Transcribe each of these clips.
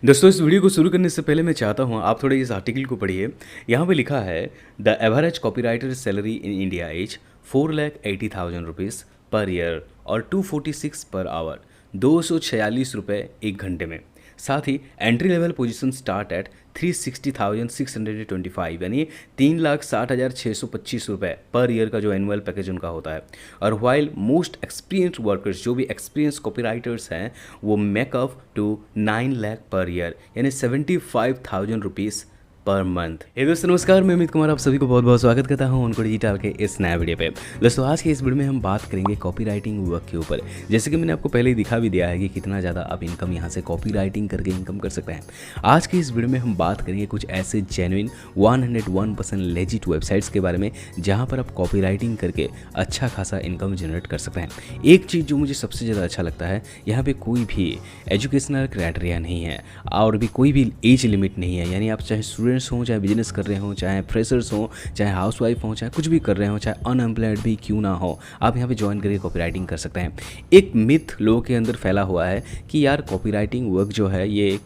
दोस्तों इस वीडियो को शुरू करने से पहले मैं चाहता हूँ आप थोड़े इस आर्टिकल को पढ़िए। यहाँ पे लिखा है the average copywriter salary in India is 4,80,000 rupees per year और 246 पर आवर, 246 रुपये एक घंटे में। साथ ही entry level position start at 360,625 यानी 3,60,625 रुपये पर ईयर का जो एनुअल पैकेज उनका होता है। और वाइल मोस्ट एक्सपीरियंस्ड वर्कर्स जो भी एक्सपीरियंस कॉपीराइटर्स हैं वो makeup to 9 lakh per year यानी 75,000 रुपीज़ पर मंथ। हे दोस्तों नमस्कार, मैं अमित कुमार आप सभी को बहुत बहुत स्वागत करता हूं उनको डिजिटल के इस नए वीडियो पे। दोस्तों आज के इस वीडियो में हम बात करेंगे कॉपीराइटिंग वर्क के ऊपर। जैसे कि मैंने आपको पहले ही दिखा भी दिया है कि कितना ज़्यादा आप इनकम यहां से कॉपीराइटिंग करके इनकम कर सकते हैं। आज के इस वीडियो में हम बात करेंगे कुछ ऐसे जेन्युइन 101% लेजिट वेबसाइट्स के बारे में जहाँ पर आप कॉपीराइटिंग करके अच्छा खासा इनकम जनरेट कर सकते हैं। एक चीज़ जो मुझे सबसे ज़्यादा अच्छा लगता है, यहाँ पर कोई भी एजुकेशनल क्राइटेरिया नहीं है और भी कोई भी एज लिमिट नहीं है। यानी आप चाहे स्टूडेंट्स हों, चाहे बिजनेस कर रहे हों, चाहे फ्रेशर्स हों, चाहे हाउसवाइफ हों, चाहे कुछ भी कर रहे हों, चाहे अनएम्प्लॉयड भी क्यों ना हो, आप यहाँ पे ज्वाइन करके कॉपीराइटिंग कर सकते हैं। एक मिथ लोगों के अंदर फैला हुआ है कि यार कॉपीराइटिंग वर्क जो है ये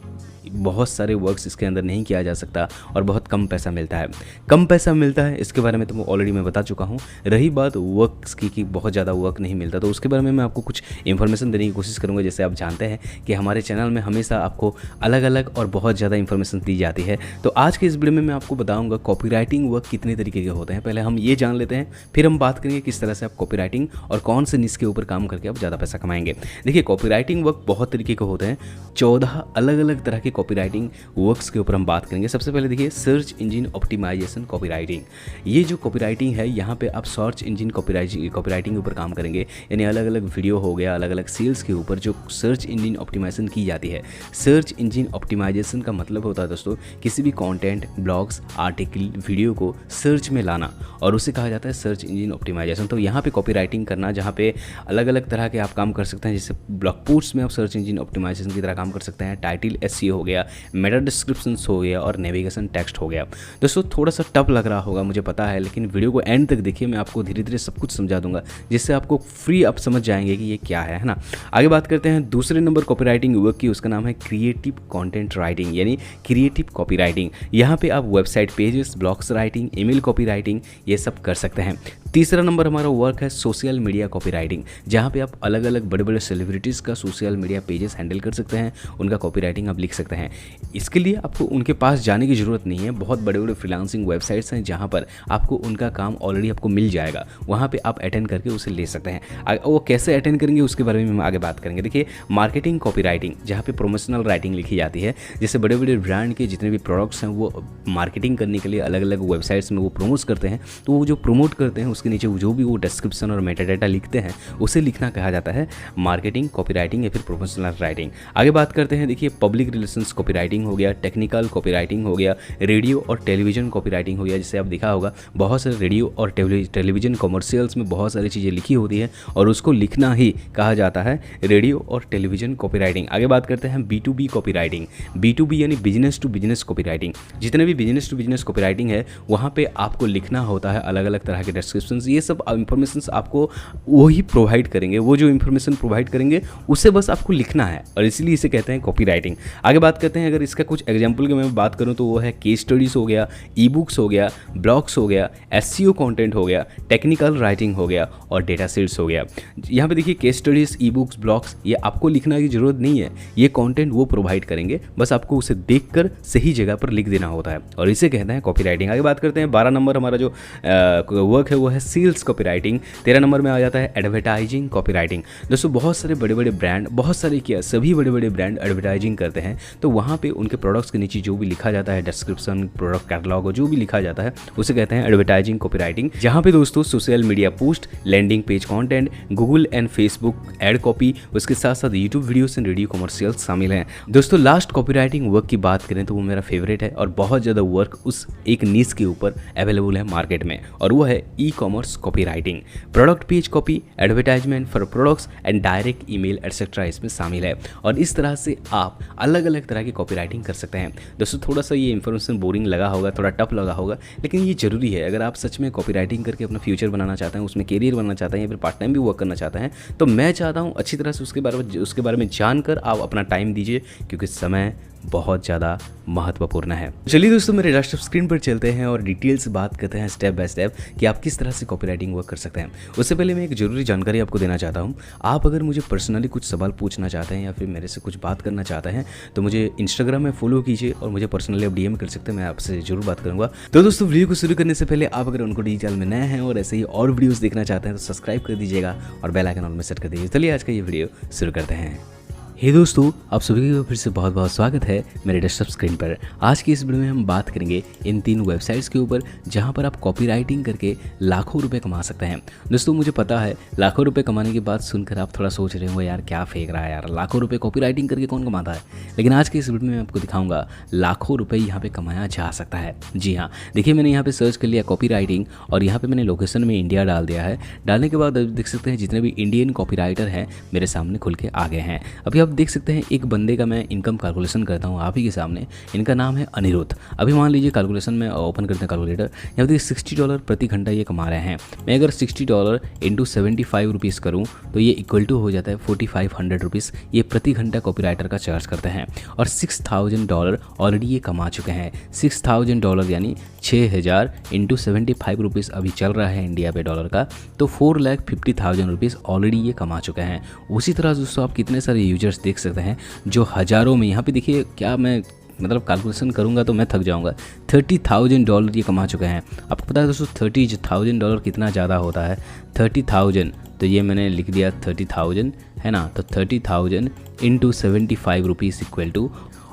बहुत सारे वर्क्स इसके अंदर नहीं किया जा सकता और बहुत कम पैसा मिलता है। कम पैसा मिलता है इसके बारे में तो ऑलरेडी मैं बता चुका हूँ। रही बात वर्क्स की कि बहुत ज़्यादा वर्क नहीं मिलता, तो उसके बारे में मैं आपको कुछ इन्फॉर्मेशन देने की कोशिश करूँगा। जैसे आप जानते हैं कि हमारे चैनल में हमेशा आपको अलग अलग और बहुत ज़्यादा इन्फॉर्मेशन दी जाती है। तो आज के इस वीडियो में मैं आपको बताऊँगा कॉपीराइटिंग वर्क कितने तरीके के होते हैं। पहले हम ये जान लेते हैं, फिर हम बात करेंगे किस तरह से आप कॉपीराइटिंग और कौन से निश के ऊपर काम करके आप ज़्यादा पैसा कमाएंगे। देखिए कॉपीराइटिंग वर्क बहुत तरीके के होते हैं। 14 अलग अलग तरह के कॉपीराइटिंग वर्क्स के ऊपर हम बात करेंगे। सबसे पहले देखिए सर्च इंजन ऑप्टिमाइजेशन कॉपीराइटिंग। ये जो कॉपीराइटिंग है यहाँ पे आप सर्च इंजन कॉपीराइटिंग के ऊपर काम करेंगे। यानी अलग अलग वीडियो हो गया, अलग अलग सेल्स के ऊपर जो सर्च इंजन ऑप्टिमाइजेशन की जाती है। सर्च इंजन ऑप्टिमाइजेशन का मतलब होता है दोस्तों किसी भी कंटेंट, ब्लॉग्स, आर्टिकल, वीडियो को सर्च में लाना और उसे कहा जाता है सर्च इंजन ऑप्टिमाइजेशन। तो यहाँ पे कॉपीराइटिंग करना जहाँ पे अलग अलग तरह के आप काम कर सकते हैं। जैसे ब्लॉग पोस्ट में आप सर्च इंजन ऑप्टिमाइजेशन की तरह काम कर सकते हैं। टाइटल एसईओ हो गया, मेटा डिस्क्रिप्शंस हो गया और नेविगेशन टेक्स्ट हो गया। दोस्तों थोड़ा सा टफ लग रहा होगा मुझे पता है, लेकिन वीडियो को एंड तक देखिए, मैं आपको धीरे धीरे सब कुछ समझा दूंगा जिससे आपको फ्री आप समझ जाएंगे कि ये क्या है ना। आगे बात करते हैं दूसरे नंबर कॉपीराइटिंग वर्क की, उसका नाम है क्रिएटिव कंटेंट राइटिंग यानी क्रिएटिव कॉपीराइटिंग। यहाँ पे आप website pages, blogs writing, email copywriting ये सब कर सकते हैं। तीसरा नंबर हमारा वर्क है सोशल मीडिया कॉपीराइटिंग, जहाँ पे आप अलग अलग बड़े बड़े सेलिब्रिटीज़ का सोशल मीडिया पेजेस हैंडल कर सकते हैं, उनका कॉपीराइटिंग आप लिख सकते हैं। इसके लिए आपको उनके पास जाने की ज़रूरत नहीं है। बहुत बड़े बड़े फ्रीलांसिंग वेबसाइट्स हैं जहाँ पर आपको उनका काम ऑलरेडी आपको मिल जाएगा, वहाँ पे आप अटेंड करके उसे ले सकते हैं। वो कैसे अटेंड करेंगे उसके बारे में हम आगे बात करेंगे। देखिए मार्केटिंग कॉपीराइटिंग, जहाँ पे प्रमोशनल राइटिंग लिखी जाती है। जैसे बड़े बड़े ब्रांड के जितने भी प्रोडक्ट्स हैं वो मार्केटिंग करने के लिए अलग अलग वेबसाइट्स में वो प्रमोट करते हैं, तो वो जो प्रमोट करते हैं उसके नीचे जो भी वो डिस्क्रिप्शन और मेटाडेटा लिखते हैं उसे लिखना कहा जाता है मार्केटिंग कॉपीराइटिंग या फिर प्रोमोशनल राइटिंग। आगे बात करते हैं, देखिए पब्लिक रिलेशंस कॉपीराइटिंग हो गया, टेक्निकल कॉपीराइटिंग हो गया, रेडियो और टेलीविजन कॉपीराइटिंग हो गया। जिससे आप देखा होगा बहुत सारे रेडियो और टेलीविजन कॉमर्शियल्स में बहुत सारी चीज़ें लिखी होती है और उसको लिखना ही कहा जाता है रेडियो और टेलीविजन कॉपीराइटिंग। आगे बात करते हैं B2B कॉपीराइटिंग। B2B यानी बिजनेस टू बिजनेस कॉपीराइटिंग। जितने भी बिजनेस टू बिजनेस कॉपीराइटिंग है वहाँ पे आपको लिखना होता है अलग अलग तरह के डिस्क्रिप्शन। ये सब इंफॉर्मेशन आपको वही प्रोवाइड करेंगे, वो जो इंफॉर्मेशन प्रोवाइड करेंगे उसे बस आपको लिखना है और इसीलिए इसे कहते हैं कॉपीराइटिंग। आगे बात करते हैं, अगर इसका कुछ एग्जांपल की मैं बात करूं तो वो है केस स्टडीज़ हो गया, ई बुक्स हो गया, ब्लॉग्स हो गया, एसईओ कंटेंट हो गया, टेक्निकल राइटिंग हो गया और डेटा शीट्स हो गया। यहाँ पे देखिए case studies, e books, blogs ये आपको लिखना की जरूरत नहीं है, ये कंटेंट वो प्रोवाइड करेंगे, बस आपको उसे देखकर सही जगह पर लिख देना होता है और इसे कहते हैं कॉपीराइटिंग। आगे बात करते हैं 12 नंबर हमारा जो वर्क है वो है सेल्स कॉपीराइटिंग। 13 नंबर में आ जाता है एडवर्टाइजिंग कॉपीराइटिंग। दोस्तों बहुत सारे बड़े बड़े ब्रांड, बहुत सारे क्या सभी बड़े बड़े ब्रांड एडवर्टाइजिंग करते हैं, तो वहाँ पे उनके प्रोडक्ट्स के नीचे जो भी लिखा जाता है डिस्क्रिप्शन, प्रोडक्ट कैटलॉग जो भी लिखा जाता है उसे कहते हैं एडवर्टाइजिंग कॉपीराइटिंग। जहाँ पे दोस्तों social media post, landing page content, Google and Facebook ad copy, उसके साथ साथ YouTube videos and radio commercials शामिल हैं। दोस्तों लास्ट कॉपीराइटिंग वर्क की बात करें तो वो मेरा फेवरेट है और बहुत ज़्यादा वर्क उस एक नीश के ऊपर अवेलेबल है मार्केट में और वो है e commerce copywriting. Product page copy, advertisement for products and direct email etcetera इसमें शामिल है और इस तरह से आप अलग अलग तरह की कॉपीराइटिंग कर सकते हैं। दोस्तों थोड़ा सा ये इन्फॉर्मेशन बोरिंग लगा होगा, थोड़ा टफ लगा होगा, लेकिन ये जरूरी है। अगर आप सच में कॉपीराइटिंग करके अपना फ्यूचर बनाना चाहते हैं, उसमें कैरियर बनाना चाहते हैं या फिर पार्ट टाइम भी वर्क करना चाहते हैं, तो मैं चाहता हूँ अच्छी तरह से उसके बारे में जानकर आप अपना टाइम दीजिए, क्योंकि समय बहुत ज़्यादा महत्वपूर्ण है। चलिए दोस्तों, मेरे लास्ट स्क्रीन पर चलते हैं और डिटेल से बात करते हैं स्टेप बाय स्टेप कि आप किस तरह से कॉपीराइटिंग वर्क कर सकते हैं। उससे पहले मैं एक जरूरी जानकारी आपको देना चाहता हूँ। आप अगर मुझे पर्सनली कुछ सवाल पूछना चाहते हैं या फिर मेरे से कुछ बात करना चाहते हैं तो मुझे इंस्टाग्राम में फॉलो कीजिए और मुझे पर्सनली आप डीएम कर सकते हैं, मैं आपसे जरूर बात करूँगा। तो दोस्तों, वीडियो को शुरू करने से पहले आप अगर उनको डिजिटल में नए हैं और ऐसे ही और वीडियोज़ देखना चाहते हैं तो सब्सक्राइब कर दीजिएगा और बेल आइकन ऑल में सेट कर दीजिए। चलिए आज का ये वीडियो शुरू करते हैं। हे दोस्तों, आप सभी का फिर से बहुत बहुत स्वागत है मेरे डेस्कटॉप स्क्रीन पर। आज की इस वीडियो में हम बात करेंगे इन 3 वेबसाइट्स के ऊपर जहां पर आप कॉपीराइटिंग करके लाखों रुपए कमा सकते हैं। दोस्तों, मुझे पता है लाखों रुपए कमाने की बात सुनकर आप थोड़ा सोच रहे होंगे यार क्या फेंक रहा है यार, लाखों रुपये कॉपीराइटिंग करके कौन कमाता है। लेकिन आज के इस वीडियो में मैं आपको दिखाऊंगा लाखों रुपये यहाँ पे कमाया जा सकता है। जी हाँ, देखिए मैंने यहाँ पे सर्च कर लिया कॉपीराइटिंग और यहाँ पे मैंने लोकेशन में इंडिया डाल दिया है। डालने के बाद देख सकते हैं जितने भी इंडियन कॉपीराइटर हैं मेरे सामने खुल के आ गए हैं। अभी आप देख सकते हैं एक बंदे का मैं इनकम कैलकुलेशन करता हूँ आप ही के सामने। इनका नाम है अनिरुद्ध। अभी मान लीजिए कैलकुलेशन में ओपन करते हैं कैलकुलेटर। यहाँ देखिए $60 प्रति घंटा ये कमा रहे हैं। मैं अगर $60 इंटू 75 रुपीज़ करूँ तो ये इक्वल टू हो जाता है 4500 रुपीज़। ये प्रति घंटा कॉपीराइटर का चार्ज करते हैं और $6000 ऑलरेडी ये कमा चुके हैं। $6000 यानी 6000 इंटू 75 रुपीज़ अभी चल रहा है इंडिया पे डॉलर का, तो 4,50,000 रुपीज़ ऑलरेडी ये कमा चुके हैं। उसी तरह दोस्तों आप कितने सारे यूजर्स देख सकते हैं जो हज़ारों में, यहाँ पे देखिए क्या मैं मतलब कैलकुलेशन करूँगा तो मैं थक जाऊँगा। $30,000 ये कमा चुके हैं। आपको पता है दोस्तों $30,000 कितना ज़्यादा होता है। 30,000 तो ये मैंने लिख दिया 30,000 है ना, तो 30,000 into 75 rupees equal to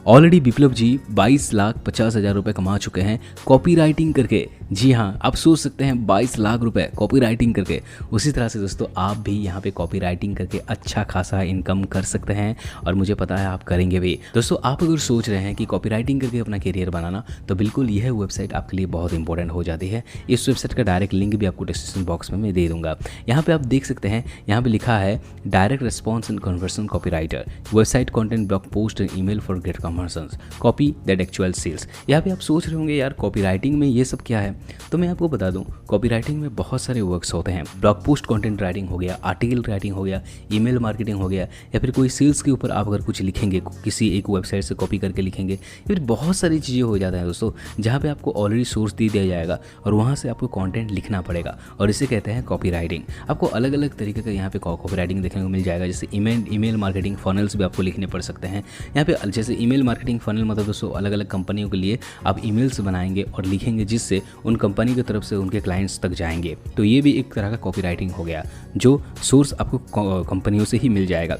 already Viplav ji 22,50,000 रुपये कमा चुके हैं कॉपीराइटिंग करके। जी हाँ, आप सोच सकते हैं 22 लाख रुपए कॉपीराइटिंग करके। उसी तरह से दोस्तों आप भी यहाँ पे कॉपीराइटिंग करके अच्छा खासा इनकम कर सकते हैं और मुझे पता है आप करेंगे भी। दोस्तों, आप अगर सोच रहे हैं कि कॉपीराइटिंग करके अपना करियर बनाना तो बिल्कुल यह वेबसाइट आपके लिए बहुत इंपॉर्टेंट हो जाती है। इस वेबसाइट का डायरेक्ट लिंक भी आपको डिस्क्रिप्शन बॉक्स में मैं दे दूंगा। यहाँ पे आप देख सकते हैं, यहाँ पे लिखा है direct response and conversion copywriter, website content, blog post and email for get conversions, copy that actual sales. यहाँ पे आप सोच रहे होंगे यार कॉपीराइटिंग में ये सब क्या है, तो मैं आपको बता दूं कॉपीराइटिंग में बहुत सारे वर्क्स होते हैं। ब्लॉग पोस्ट कंटेंट राइटिंग हो गया, आर्टिकल राइटिंग हो गया, ईमेल मार्केटिंग हो गया, या फिर कोई सेल्स के ऊपर आप अगर कुछ लिखेंगे, किसी एक वेबसाइट से कॉपी करके लिखेंगे, फिर बहुत सारी चीज़ें हो जाता है दोस्तों जहाँ पे आपको ऑलरेडी सोर्स दे दिया जाएगा और वहाँ से आपको कंटेंट लिखना पड़ेगा और इसे कहते हैं कॉपीराइटिंग। आपको अलग अलग तरीके का यहाँ पे कॉपीराइटिंग देखने को मिल जाएगा। जैसे ईमेल मार्केटिंग फनल्स भी आपको लिखने पड़ सकते हैं। यहाँ पे जैसे ईमेल मार्केटिंग फनल मतलब दोस्तों अलग अलग कंपनियों के लिए आप ईमेल्स बनाएंगे और लिखेंगे जिससे उन कंपनी की तरफ से उनके क्लाइंट्स तक जाएंगे। तो ये भी एक तरह का कॉपीराइटिंग हो गया जो सोर्स आपको कंपनियों से ही मिल जाएगा।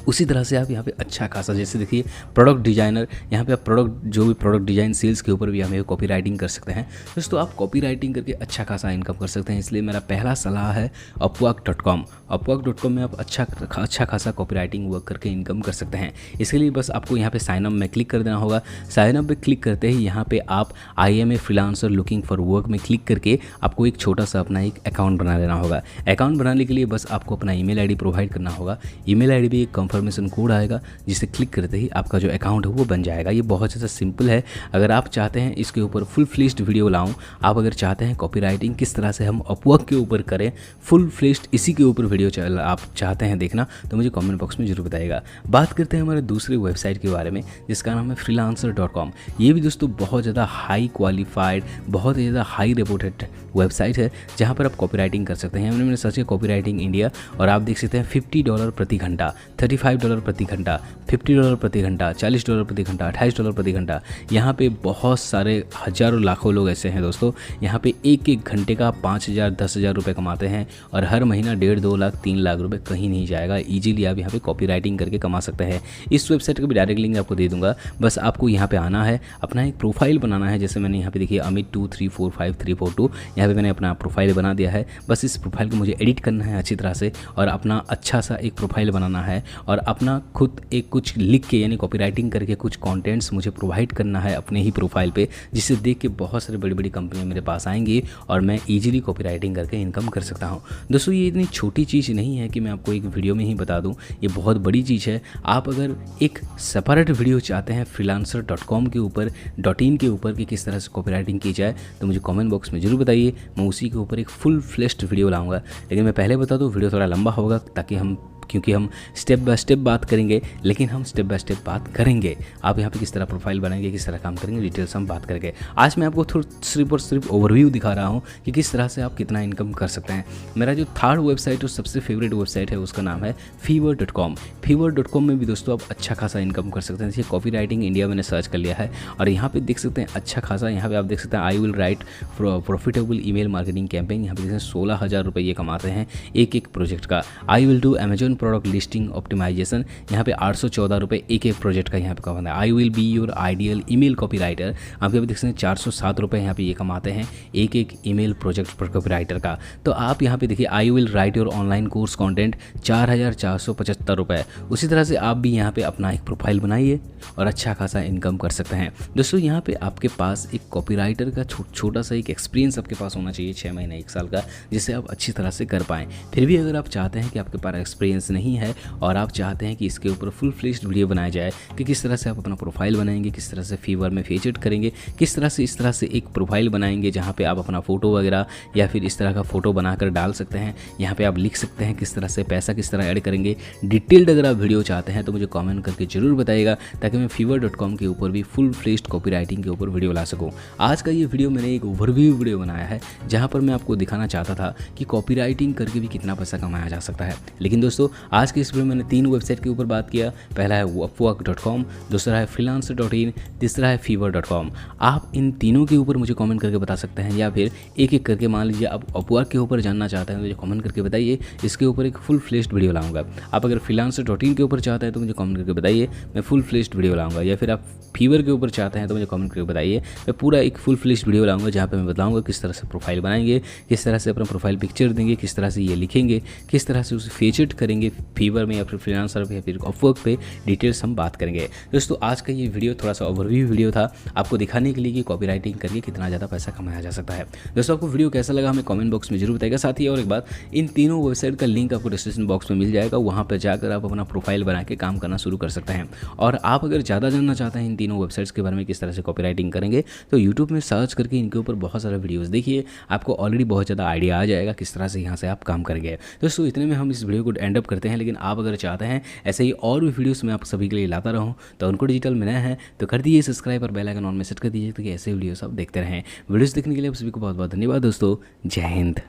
उसी तरह से आप यहाँ पे अच्छा खासा, जैसे देखिए प्रोडक्ट डिजाइनर, यहाँ पे आप जो भी प्रोडक्ट डिजाइन सेल्स के ऊपर भी हमें कॉपीराइटिंग कर सकते हैं। दोस्तों आप कॉपीराइटिंग करके अच्छा खासा इनकम कर सकते हैं। इसलिए मेरा पहला सलाह है upwork.com। upwork.com में आप अच्छा खासा कॉपीराइटिंग वर्क करके इनकम कर सकते हैं। इसके लिए बस आपको यहाँ पे साइन अप में क्लिक कर देना होगा। साइन अप पे क्लिक करते ही यहाँ पे आप IM freelancer looking for work में क्लिक करके आपको एक छोटा सा अपना एक अकाउंट बना लेना होगा। अकाउंट बनाने के लिए बस आपको अपना ईमेल ID प्रोवाइड करना होगा। ईमेल ID भी एक कंफर्मेशन कोड आएगा जिसे क्लिक करते ही आपका जो अकाउंट है वो बन जाएगा। ये बहुत ज़्यादा सिंपल है। अगर आप चाहते हैं इसके ऊपर फुल फ्लेश्ड वीडियो लाऊं, आप अगर चाहते हैं कॉपीराइटिंग किस तरह से हम अपवर्क के ऊपर करें फुल फ्लेश्ड, इसी के ऊपर वीडियो आप चाहते हैं देखना तो मुझे कमेंट बॉक्स में जरूर बताइएगा। बात करते हैं हमारे दूसरे वेबसाइट के बारे में जिसका नाम है freelancer.com। ये भी दोस्तों बहुत ज़्यादा हाई क्वालिफाइड, बहुत ही ज़्यादा हाई रिपोर्टेड वेबसाइट है जहाँ पर आप कॉपीराइटिंग कर सकते हैं। मैंने सर्च किया कॉपीराइटिंग इंडिया और आप देख सकते हैं $50 प्रति घंटा, $35 प्रति घंटा, $50 प्रति घंटा, $40 प्रति घंटा, $28 प्रति घंटा। यहाँ पे बहुत सारे हज़ारों लाखों लोग ऐसे हैं दोस्तों, यहाँ पे एक घंटे का 5,000 10,000 रुपये कमाते हैं और हर महीना 1.5 2 लाख 3 लाख रुपये कहीं नहीं जाएगा। ईजिली आप यहाँ पे कॉपीराइटिंग करके कमा सकते हैं। इस वेबसाइट का भी डायरेक्ट लिंक आपको दे दूंगा। बस आपको यहाँ पे आना है, अपना एक प्रोफाइल बनाना है। जैसे मैंने यहाँ पे देखिए अमित 2345342 यहाँ पे मैंने अपना प्रोफाइल बना दिया है। बस इस प्रोफाइल को मुझे एडिट करना है अच्छी तरह से और अपना अच्छा सा एक प्रोफाइल बनाना है और अपना खुद एक कुछ लिख के यानी कॉपीराइटिंग करके कुछ कंटेंट्स मुझे प्रोवाइड करना है अपने ही प्रोफाइल पे, जिससे देख के बहुत सारे बड़ी बड़ी कंपनियां मेरे पास आएंगी और मैं इजीली कॉपीराइटिंग करके इनकम कर सकता हूं। दोस्तों ये इतनी छोटी चीज़ नहीं है कि मैं आपको एक वीडियो में ही बता दूं, ये बहुत बड़ी चीज़ है। आप अगर एक सेपरेट वीडियो चाहते हैं freelancer.com के ऊपर .in के ऊपर कि किस तरह से कॉपीराइटिंग की जाए तो मुझे कमेंट बॉक्स में जरूर बताइए। मैं उसी के ऊपर एक फुल फ्लेश्ड वीडियो लाऊंगा। लेकिन मैं पहले बता दूं वीडियो थोड़ा लंबा होगा क्योंकि हम स्टेप बाय स्टेप बात करेंगे, लेकिन हम स्टेप बाय स्टेप बात करेंगे। आप यहाँ पे किस तरह प्रोफाइल बनाएंगे, किस तरह काम करेंगे, डिटेल्स हम बात करेंगे। आज मैं आपको सिर्फ और सिर्फ ओवरव्यू दिखा रहा हूँ कि किस तरह से आप कितना इनकम कर सकते हैं। मेरा जो थर्ड वेबसाइट और सबसे फेवरेट वेबसाइट है उसका नाम है fiverr.com। fiverr.com में भी दोस्तों आप अच्छा खासा इनकम कर सकते हैं। जैसे कॉपी राइटिंग इंडिया मैंने सर्च कर लिया है और यहाँ पे देख सकते हैं अच्छा खासा, यहाँ पे आप देख सकते हैं I will write profitable email marketing campaign. यहाँ पे देख सकते हैं 16,000 रुपये ये कमाते हैं एक एक प्रोजेक्ट का। I will do Amazon product listing optimisation, यहाँ पे 814 रुपये एक एक प्रोजेक्ट का यहाँ पे कमाता है। I will be your ideal email copy writer, आप यहाँ पे देख सकते हैं 407 रुपये यहाँ पे ये कमाते हैं एक एक ईमेल प्रोजेक्ट पर कॉपी राइटर का। तो आप यहाँ पे देखिए I will write your online course content 4,475 रुपये। उसी तरह से आप भी यहाँ पे अपना एक प्रोफाइल बनाइए और अच्छा खासा इनकम कर सकते हैं। दोस्तों यहाँ पे आपके पास एक कॉपीराइटर का छोटा सा एक एक्सपीरियंस आपके पास होना चाहिए 6 महीने 1 साल का, जिससे आप अच्छी तरह से कर पाएँ। फिर भी अगर आप चाहते हैं कि आपके पास एक्सपीरियंस नहीं है और आप चाहते हैं कि इसके ऊपर फुल फ्लेश्ड वीडियो बनाया जाए कि किस तरह से आप अपना प्रोफाइल बनाएंगे, किस तरह से फीवर में फीचर करेंगे, किस तरह से इस तरह से एक प्रोफाइल बनाएंगे जहाँ पे आप अपना फ़ोटो वगैरह या फिर इस तरह का फ़ोटो बनाकर डाल सकते हैं। यहाँ पे आप लिख सकते हैं किस तरह से पैसा किस तरह ऐड करेंगे। डिटेल्ड अगर आप वीडियो चाहते हैं तो मुझे कमेंट करके जरूर बताइएगा ताकि मैं fiverr.com के ऊपर भी फुल फ्लेश्ड कॉपीराइटिंग के ऊपर वीडियो ला सकूँ। आज का ये वीडियो मैंने एक ओवरव्यू वीडियो बनाया है जहाँ पर मैं आपको दिखाना चाहता था कि कॉपीराइटिंग करके भी कितना पैसा कमाया जा सकता है। लेकिन दोस्तों आज के इस वीडियो में मैंने 3 वेबसाइट के ऊपर बात किया। पहला है upwork.com, दूसरा है freelancer.in, तीसरा है fiverr.com। आप इन तीनों के ऊपर मुझे कमेंट करके बता सकते हैं या फिर एक एक करके, मान लीजिए आप अपवर्क के ऊपर जानना चाहते हैं तो मुझे कमेंट करके बताइए, इसके ऊपर एक फुल फ्लेश्ड वीडियो लाऊंगा। आप अगर freelancer.in के ऊपर चाहते हैं तो मुझे कमेंट करके बताइए, मैं फुल फ्लेश्ड वीडियो लाऊंगा। या फिर आप फीवर के ऊपर चाहते हैं तो मुझे कमेंट करके बताइए, मैं पूरा एक फुल फ्लेश्ड वीडियो लाऊंगा जहाँ पे मैं बताऊंगा किस तरह से प्रोफाइल बनाएंगे, किस तरह से अपना प्रोफाइल पिक्चर देंगे, किस तरह से ये लिखेंगे, किस तरह से उसे फीचर करेंगे फीवर में या फिर फ्रीलांसर पे या फिर अपवर्क पे, डिटेल्स हम बात करेंगे। दोस्तों आज का ये वीडियो थोड़ा सा ओवरव्यू वीडियो था आपको दिखाने के लिए कि कॉपीराइटिंग करके कितना ज़्यादा पैसा कमाया जा सकता है। दोस्तों आपको वीडियो कैसा लगा हमें कमेंट बॉक्स में जरूर बताइएगा। साथ ही और एक बात, इन तीनों वेबसाइट का लिंक आपको डिस्क्रिप्शन बॉक्स में मिल जाएगा, वहाँ पर जाकर आप अपना प्रोफाइल बना के काम करना शुरू कर सकते हैं। और आप अगर ज़्यादा जानना चाहते हैं इन तीनों वेबसाइट्स के बारे में किस तरह से कॉपीराइटिंग करेंगे तो यूट्यूब में सर्च करके इनके ऊपर बहुत सारे वीडियोज़ देखिए, आपको ऑलरेडी बहुत ज़्यादा आइडिया आ जाएगा किस तरह से यहाँ से आप काम करेंगे। दोस्तों इतने में हम इस वीडियो को एंड अप करते हैं, लेकिन आप अगर चाहते हैं ऐसे ही और भी वीडियोस मैं आप सभी के लिए लाता रहूँ तो उनको डिजिटल में नया है तो कर दीजिए सब्सक्राइब और बेल आइकन ऑन में सेट कर दीजिए ताकि ऐसे वीडियोस आप देखते रहें। वीडियोस देखने के लिए आप सभी को बहुत बहुत धन्यवाद दोस्तों। जय हिंद।